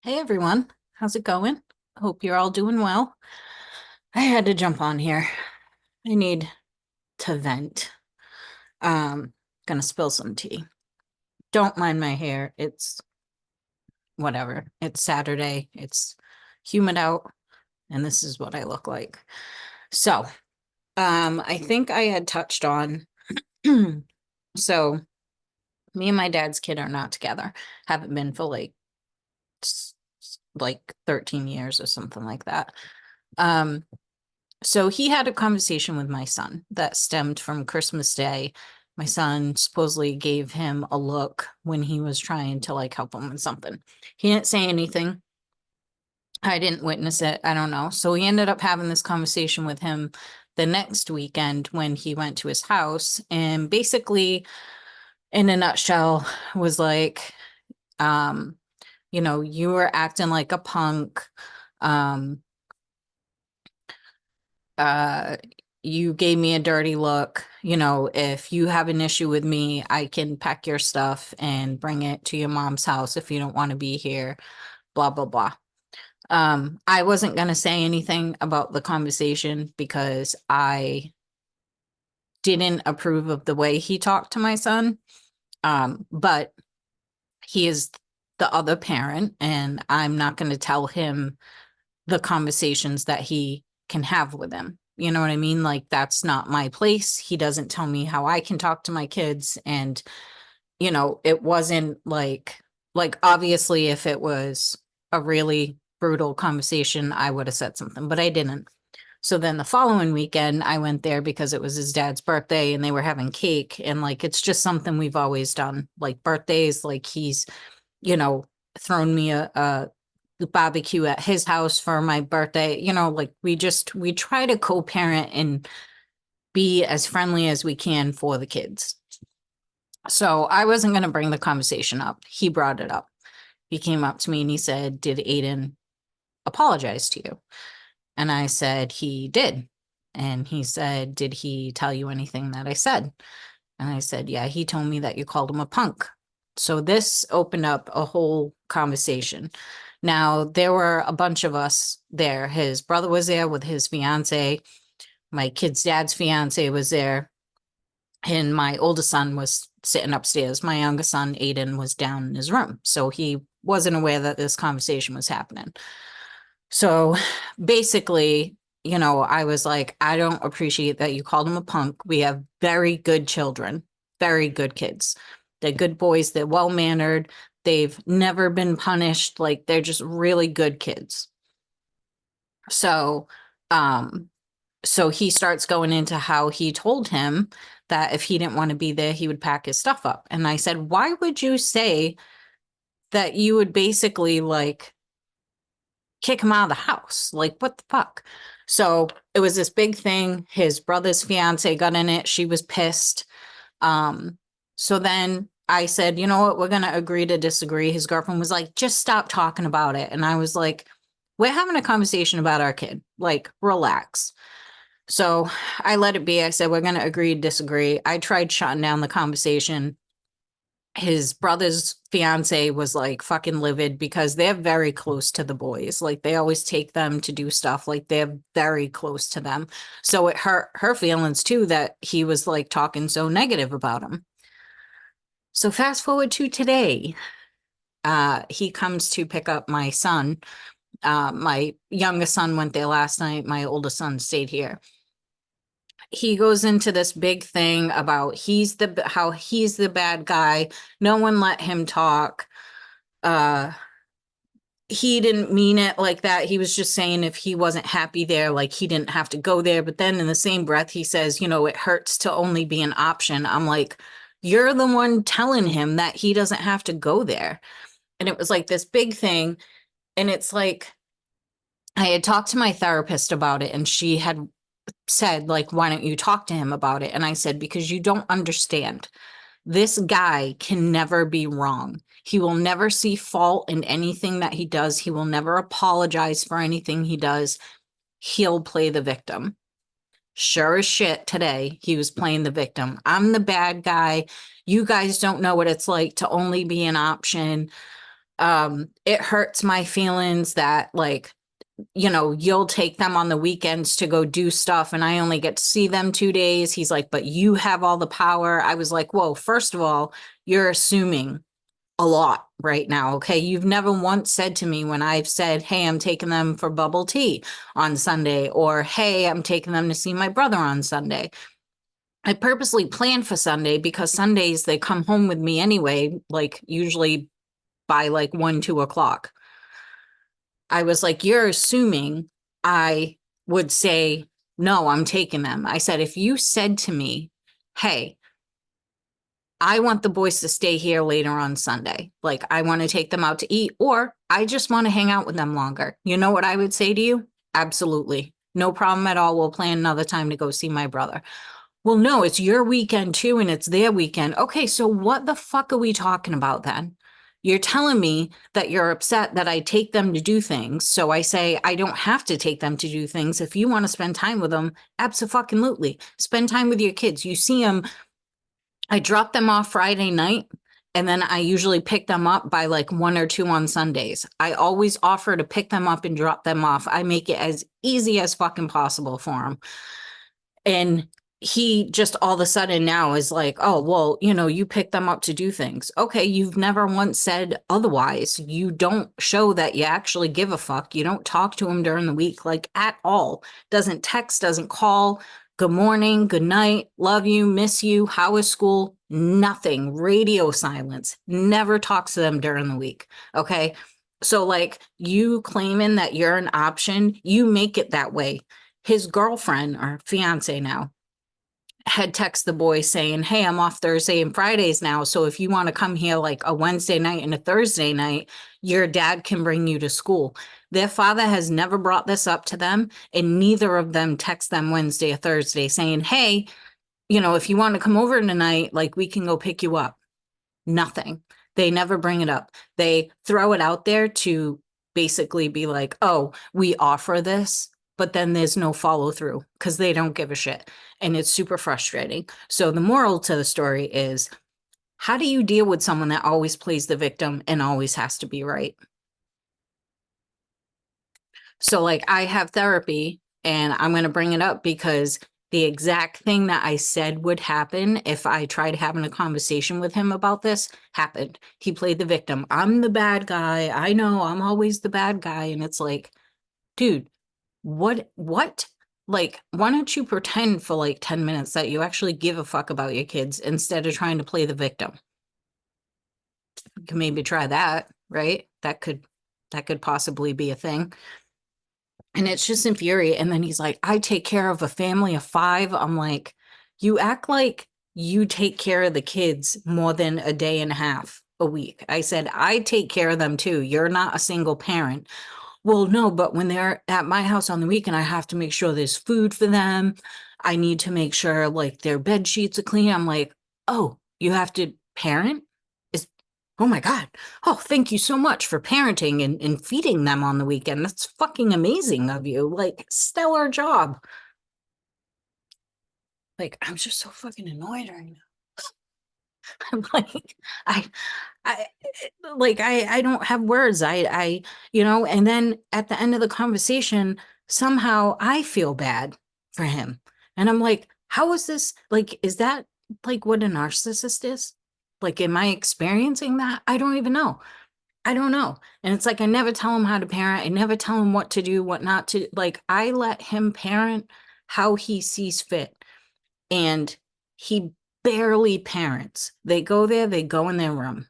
Hey everyone, how's it going? Hope you're all doing well. I had to jump on here. I need to vent. Gonna spill some tea. Don't mind my hair. It's whatever. It's Saturday. It's humid out, and this is what I look like. So, I think I had touched on so me and my dad's kid are not together. Haven't been for like 13 years or something like that. Um, So he had a conversation with my son that stemmed from Christmas Day. My son supposedly gave him a look when he was trying to like help him with something. He didn't say anything. I didn't witness it. I don't know. So he ended up having this conversation with him the next weekend when he went to his house. And basically, in a nutshell, was like, um, you were acting like a punk. Um, uh you gave me a dirty look. If you have an issue with me, I can pack your stuff and bring it to your mom's house if you don't want to be here, blah blah blah. I wasn't going to say anything about the conversation because I didn't approve of the way he talked to my son. But he is the other parent, and I'm not going to tell him the conversations that he can have with him. You know what I mean? Like, that's not my place. He doesn't tell me how I can talk to my kids. And, it wasn't like obviously if it was a really brutal conversation, I would have said something, but I didn't. So then the following weekend, I went there because it was his dad's birthday and they were having cake. And like, it's just something we've always done. Like birthdays, like he's, you know, thrown me a barbecue at his house for my birthday. Like we try to co-parent and be as friendly as we can for the kids. So I wasn't going to bring the conversation up. He brought it up. He came up to me and he said, "Did Aiden apologize to you?" And I said, "He did." And he said, "Did he tell you anything that I said?" And I said, "Yeah, he told me that you called him a punk." So this opened up a whole conversation. Now, there were a bunch of us there. His brother was there with his fiance. My kid's dad's fiance was there. And my oldest son was sitting upstairs. My youngest son, Aiden, was down in his room. So he wasn't aware that this conversation was happening. So basically, I was like, I don't appreciate that you called him a punk. We have very good children, very good kids. They're good boys. They're well mannered. They've never been punished. Like they're just really good kids. So, um, so he starts going into how he told him that if he didn't want to be there, he would pack his stuff up. And I said, why would you say that you would basically like kick him out of the house? Like, what the fuck? So it was this big thing. His brother's fiance got in it. She was pissed. Um, so then I said, you know what, we're gonna agree to disagree. His girlfriend was like, just stop talking about it. And I was like, we're having a conversation about our kid. Like, relax. So I let it be. I said, we're gonna agree to disagree. I tried shutting down the conversation. His brother's fiance was like fucking livid because they're very close to the boys. Like they always take them to do stuff. Like they're very close to them. So it hurt her feelings too that he was like talking so negative about him. So fast forward to today. He comes to pick up my son. My youngest son went there last night. My oldest son stayed here. He goes into this big thing about how he's the bad guy. No one let him talk. Uh, he didn't mean it like that. He was just saying if he wasn't happy there, like he didn't have to go there. But then in the same breath, he says, it hurts to only be an option. I'm like, you're the one telling him that he doesn't have to go there. And it was like this big thing. And it's like, I had talked to my therapist about it, and she had said, like, why don't you talk to him about it? And I said, because you don't understand. This guy can never be wrong. He will never see fault in anything that he does. He will never apologize for anything he does. He'll play the victim. Sure as shit today, he was playing the victim. I'm the bad guy. You guys don't know what it's like to only be an option. It hurts my feelings that like, you'll take them on the weekends to go do stuff and I only get to see them 2 days. He's like, but you have all the power. I was like, whoa, first of all, you're assuming a lot right now. Okay. You've never once said to me when I've said, hey, I'm taking them for bubble tea on Sunday, or hey, I'm taking them to see my brother on Sunday. I purposely planned for Sunday because Sundays they come home with me anyway, like usually by like 1, 2 o'clock. I was like, you're assuming I would say, no, I'm taking them. I said, if you said to me, hey, I want the boys to stay here later on Sunday, like I want to take them out to eat, or I just want to hang out with them longer. You know what I would say to you? Absolutely. No problem at all. We'll plan another time to go see my brother. Well, no, it's your weekend too, and it's their weekend. Okay, so what the fuck are we talking about then? You're telling me that you're upset that I take them to do things. So I say, I don't have to take them to do things. If you want to spend time with them, absolutely. Spend time with your kids. You see them, I drop them off Friday night, and then I usually pick them up by like 1 or 2 on Sundays. I always offer to pick them up and drop them off. I make it as easy as fucking possible for them. And he just all of a sudden now is like, oh, well, you pick them up to do things. Okay, you've never once said otherwise. You don't show that you actually give a fuck. You don't talk to him during the week, like at all. Doesn't text, doesn't call. Good morning, good night, love you, miss you, how was school? Nothing. Radio silence. Never talks to them during the week. Okay. So, like, you claiming that you're an option, you make it that way. His girlfriend or fiance now had texted the boy saying, hey, I'm off Thursday and Fridays now. So if you want to come here like a Wednesday night and a Thursday night, your dad can bring you to school. Their father has never brought this up to them, and neither of them text them Wednesday or Thursday saying, hey, if you want to come over tonight, like we can go pick you up. Nothing. They never bring it up. They throw it out there to basically be like, oh, we offer this, but then there's no follow through because they don't give a shit. And it's super frustrating. So the moral to the story is, how do you deal with someone that always plays the victim and always has to be right? So like I have therapy, and I'm going to bring it up because the exact thing that I said would happen if I tried having a conversation with him about this happened. He played the victim. I'm the bad guy. I know I'm always the bad guy. And it's like, dude, what? Like, why don't you pretend for like 10 minutes that you actually give a fuck about your kids instead of trying to play the victim? You can maybe try that, right? That could possibly be a thing. And it's just infuriating. And then he's like, I take care of a family of 5. I'm like, you act like you take care of the kids more than a day and a half a week. I said, I take care of them too. You're not a single parent. Well, no, but when they're at my house on the weekend, I have to make sure there's food for them. I need to make sure like their bed sheets are clean. I'm like, oh, you have to parent? Is Oh my God. Oh, thank you so much for parenting and feeding them on the weekend. That's fucking amazing of you. Like, stellar job. Like, I'm just so fucking annoyed right now. I'm like, I, I, I don't have words. And then at the end of the conversation, somehow I feel bad for him. And I'm like, how is this? Like, is that like what a narcissist is? Like, am I experiencing that? I don't even know. I don't know. And it's like, I never tell him how to parent. I never tell him what to do, what not to. Like, I let him parent how he sees fit. And he barely parents. They go there, they go in their room.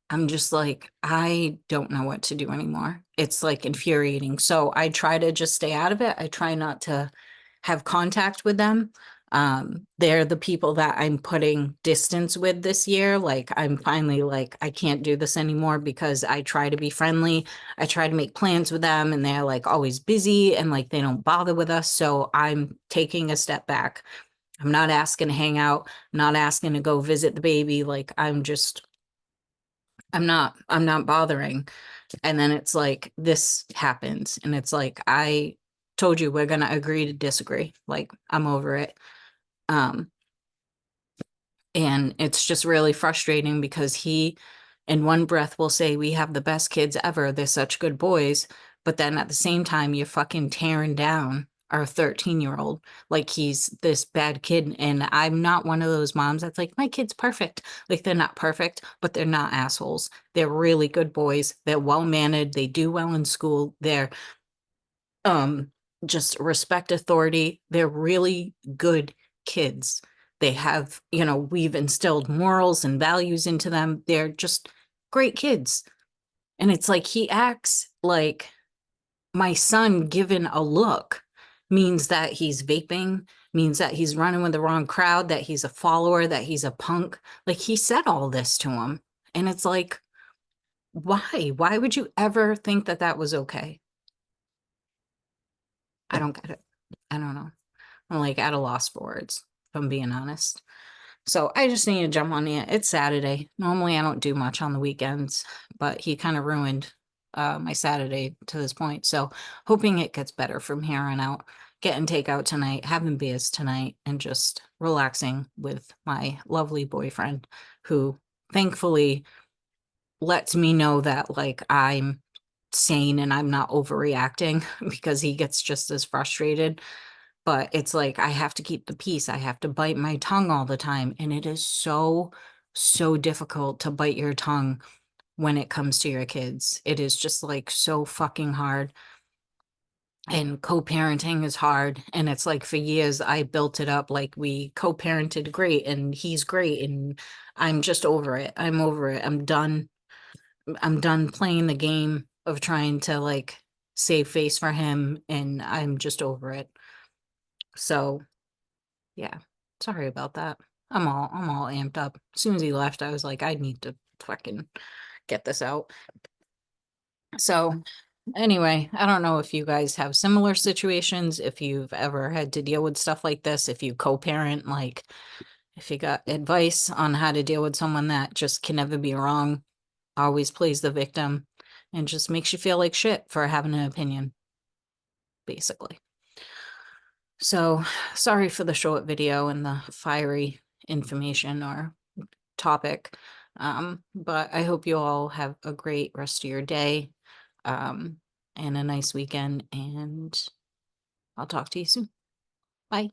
I'm just like, I don't know what to do anymore. It's like infuriating. So I try to just stay out of it. I try not to have contact with them. They're the people that I'm putting distance with this year. Like, I'm finally like, I can't do this anymore because I try to be friendly. I try to make plans with them, and they're like always busy and like they don't bother with us. So I'm taking a step back. I'm not asking to hang out, not asking to go visit the baby. Like, I'm not bothering. And then it's like, this happens. And it's like, I told you we're going to agree to disagree. Like, I'm over it. Um, And it's just really frustrating because he, in one breath, will say, we have the best kids ever. They're such good boys. But then at the same time, you're fucking tearing down our 13-year-old like he's this bad kid. And I'm not one of those moms that's like, my kid's perfect. Like, they're not perfect, but they're not assholes. They're really good boys. They're well mannered. They do well in school. They're um just respect authority. They're really good kids. They have, we've instilled morals and values into them. They're just great kids. And it's like he acts like my son, given a look, means that he's vaping, means that he's running with the wrong crowd, that he's a follower, that he's a punk. Like, he said all this to him. And it's like, why? Why would you ever think that that was okay? I don't get it. I don't know. I'm like at a loss for words, if I'm being honest. So I just need to jump on it. It's Saturday. Normally I don't do much on the weekends, but he kind of ruined my Saturday to this point. So hoping it gets better from here on out. Getting takeout tonight, having beers tonight, and just relaxing with my lovely boyfriend who thankfully lets me know that like I'm sane and I'm not overreacting because he gets just as frustrated. But it's like I have to keep the peace. I have to bite my tongue all the time. And it is so, so difficult to bite your tongue when it comes to your kids. It is just like so fucking hard. And co-parenting is hard. And it's like for years I built it up like we co-parented great and he's great. And I'm just over it. I'm over it. I'm done. I'm done playing the game of trying to like save face for him. And I'm just over it. So yeah, sorry about that. I'm all amped up. As soon as he left, I was like, I need to fucking get this out. So anyway, I don't know if you guys have similar situations, if you've ever had to deal with stuff like this, if you co-parent, like if you got advice on how to deal with someone that just can never be wrong, always plays the victim, and just makes you feel like shit for having an opinion, basically. So sorry for the short video and the fiery information or topic. But I hope you all have a great rest of your day, and a nice weekend, and I'll talk to you soon. Bye.